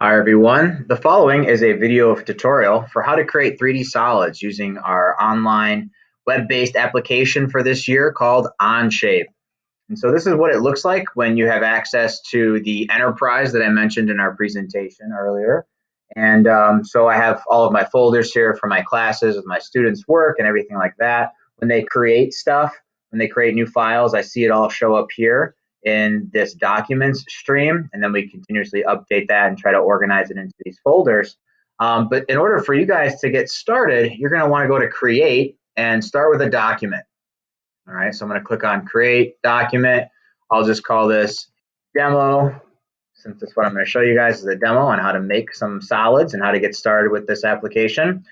Hi everyone, the following is a video tutorial for how to create 3D solids using our online web-based application for this year called Onshape. And so this is what it looks like when you have access to the enterprise that I mentioned in our presentation earlier. And so I have all of my folders here for my classes with my students' work and everything like that. When they create stuff, when they create new files, I see it all show up here in this documents stream, and then we continuously update that and try to organize it into these folders. But in order for you guys to get started, you're going to want to go to create and start with a document. All right, so I'm going to click on create document. I'll just call this demo, since that's what I'm going to show you guys is a demo on how to make some solids and how to get started with this application.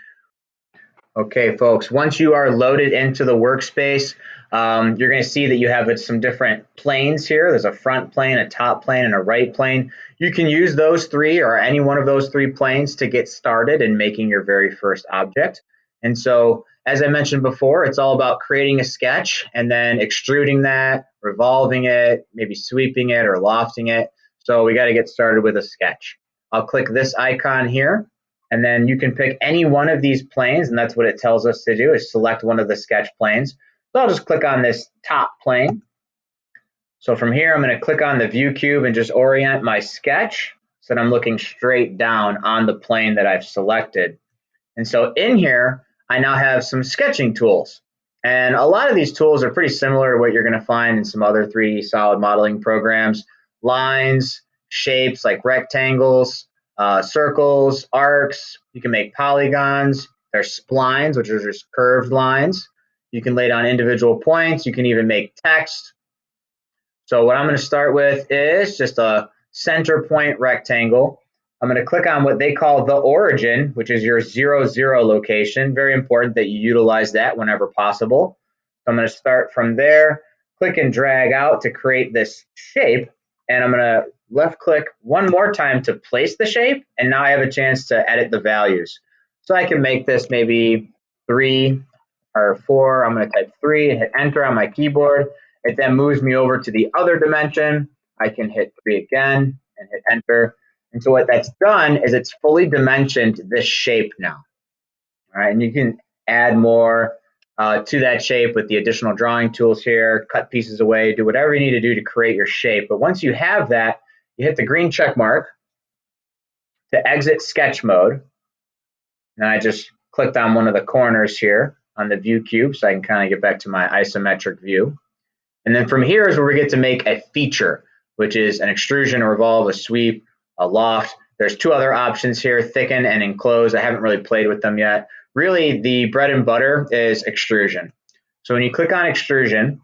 Okay, folks, once you are loaded into the workspace, you're going to see that you have some different planes here. There's a front plane, a top plane, and a right plane. You can use those three or any one of those three planes to get started in making your very first object. And so, as I mentioned before, it's all about creating a sketch and then extruding that, revolving it, maybe sweeping it or lofting it. So we got to get started with a sketch. I'll click this icon here. And then you can pick any one of these planes, and that's what it tells us to do, is select one of the sketch planes. So I'll just click on this top plane. So from here, I'm going to click on the view cube and just orient my sketch so that I'm looking straight down on the plane that I've selected. And so in here, I now have some sketching tools. And a lot of these tools are pretty similar to what you're going to find in some other 3D solid modeling programs. Lines, shapes like rectangles, circles, arcs. You can make polygons. There's splines, which are just curved lines. You can lay down individual points. You can even make text. So what I'm going to start with is just a center point rectangle. I'm going to click on what they call the origin, which is your 0, 0 location. Very important that you utilize that whenever possible. So I'm going to start from there, click and drag out to create this shape. And I'm going to left click one more time to place the shape. And now I have a chance to edit the values. So I can make this maybe 3 or 4. I'm going to type 3 and hit enter on my keyboard. It then moves me over to the other dimension. I can hit 3 again and hit enter. And so what that's done is it's fully dimensioned this shape now. All right, and you can add more to that shape with the additional drawing tools here, cut pieces away, do whatever you need to do to create your shape. But once you have that, you hit the green check mark to exit sketch mode. And I just clicked on one of the corners here on the view cube so I can kind of get back to my isometric view. And then from here is where we get to make a feature, which is an extrusion, a revolve, a sweep, a loft. There's two other options here, thicken and enclose. I haven't really played with them yet. Really, the bread and butter is extrusion. So when you click on extrusion,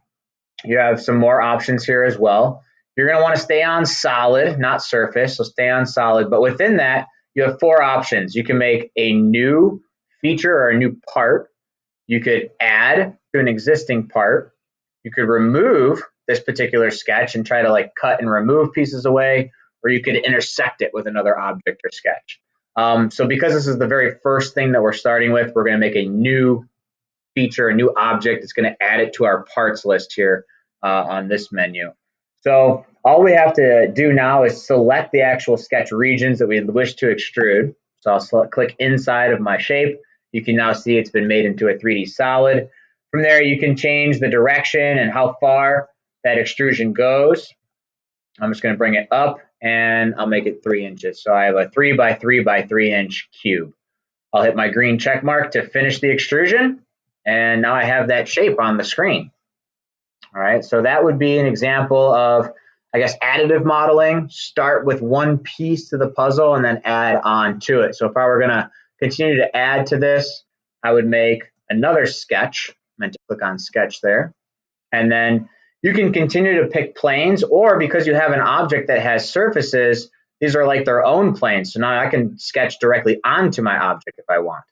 you have some more options here as well. You're going to want to stay on solid, not surface, so stay on solid. But within that, you have 4 options. You can make a new feature or a new part. You could add to an existing part. You could remove this particular sketch and try to like cut and remove pieces away, or you could intersect it with another object or sketch. So because this is the very first thing that we're starting with, we're going to make a new feature, a new object. It's going to add it to our parts list here on this menu. So all we have to do now is select the actual sketch regions that we wish to extrude. So I'll click inside of my shape. You can now see it's been made into a 3D solid. From there, you can change the direction and how far that extrusion goes. I'm just going to bring it up and I'll make it 3 inches. So I have a 3 by 3 by 3 inch cube. I'll hit my green check mark to finish the extrusion. And now I have that shape on the screen. All right, so that would be an example of, I guess, additive modeling. Start with one piece to the puzzle and then add on to it. So if I were going to continue to add to this, I would make another sketch. I meant to click on sketch there. And then you can continue to pick planes, or because you have an object that has surfaces, these are like their own planes. So now I can sketch directly onto my object if I want.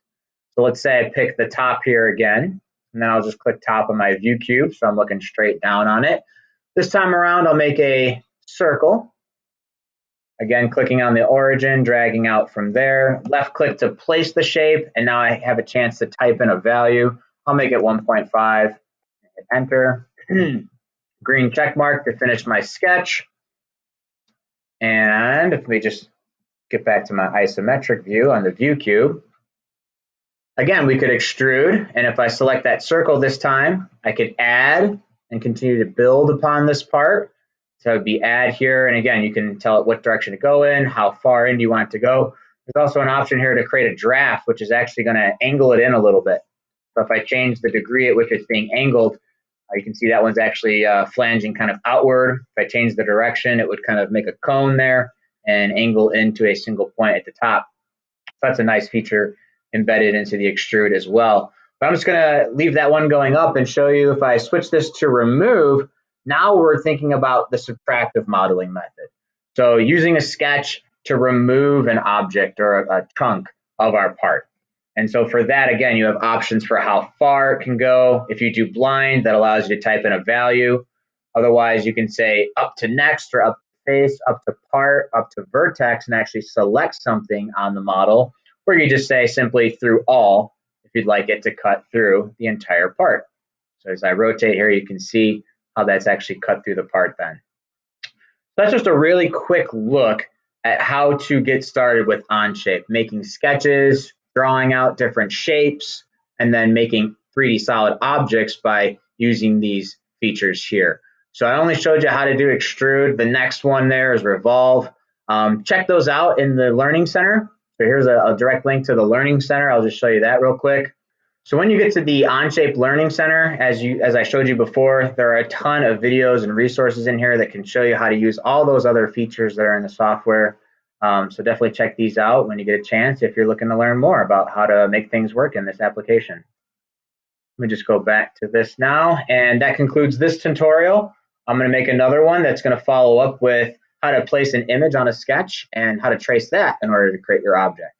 So let's say I pick the top here again, and then I'll just click top of my view cube, so I'm looking straight down on it. This time around, I'll make a circle. Again, clicking on the origin, dragging out from there. Left click to place the shape, and now I have a chance to type in a value. I'll make it 1.5, hit enter. Green check mark to finish my sketch. And if we just Get back to my isometric view on the view cube. Again, we could extrude, and if I select that circle this time, I could add and continue to build upon this part. So it would be add here, and again, you can tell it what direction to go in, how far in do you want it to go. There's also an option here to create a draft, which is actually going to angle it in a little bit. So if I change the degree at which it's being angled, you can see that one's actually flanging kind of outward. If I change the direction, it would kind of make a cone there and angle into a single point at the top. So that's a nice feature embedded into the extrude as well. But I'm just going to leave that one going up and show you if I switch this to remove, now we're thinking about the subtractive modeling method. So using a sketch to remove an object or a chunk of our part. And so for that, again, you have options for how far it can go. If you do blind, that allows you to type in a value. Otherwise, you can say up to next or up to face, up to part, up to vertex, and actually select something on the model. Or you just say simply through all if you'd like it to cut through the entire part. So as I rotate here, you can see how that's actually cut through the part then. So that's just a really quick look at how to get started with Onshape, making sketches, drawing out different shapes, and then making 3D solid objects by using these features here. So I only showed you how to do extrude. The next one there is revolve. Check those out in the Learning Center. So here's a direct link to the Learning Center. I'll just show you that real quick. So when you get to the Onshape Learning Center, as I showed you before, there are a ton of videos and resources in here that can show you how to use all those other features that are in the software. So definitely check these out when you get a chance if you're looking to learn more about how to make things work in this application. Let me just go back to this now, and that concludes this tutorial. I'm going to make another one that's going to follow up with how to place an image on a sketch and how to trace that in order to create your object.